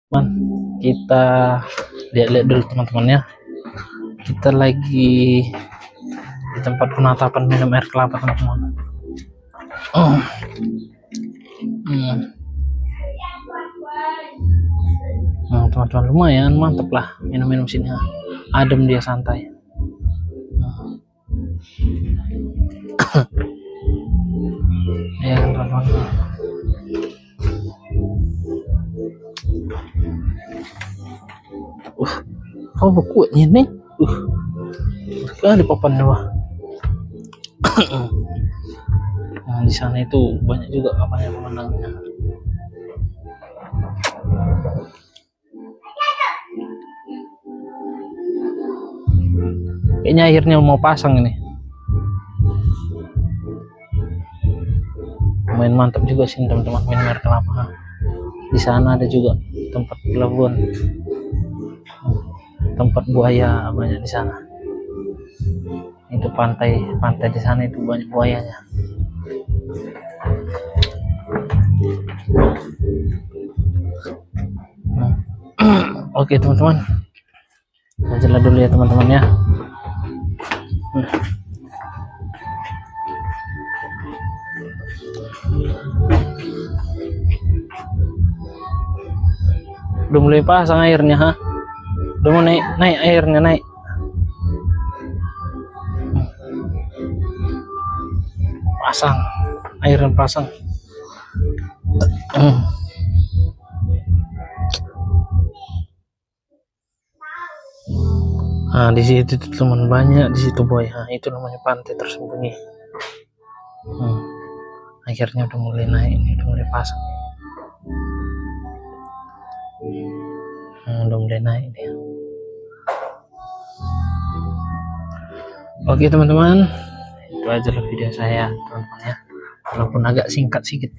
teman, kita lihat-lihat dulu teman-teman ya. Kita lagi di tempat penatapan minum air kelapa teman-teman. Teman-teman, lumayan mantep lah minum-minum sini, adem dia, santai. Ya teman-teman, oh kuatnya nih, sekali papannya wah. Nah, di sana itu banyak juga apanya pemandangannya. Kayaknya akhirnya mau pasang ini. Main mantap juga sih teman-teman, minum air kelapa. Di sana ada juga tempat pelabuhan, tempat buaya banyak di sana. Itu pantai di sana itu banyak buayanya. Oke teman-teman, jalan dulu ya teman-teman ya. Udah mulai pasang airnya, udah mau naik airnya, naik. Pasang airnya, pasang. Nah di situ teman, banyak di situ boy. Nah, itu namanya pantai tersembunyi. Akhirnya udah mulai naik, udah mulai pasang. Udah mulai naik dia. Oke teman-teman, itu aja video saya teman-teman ya, walaupun agak singkat sedikit.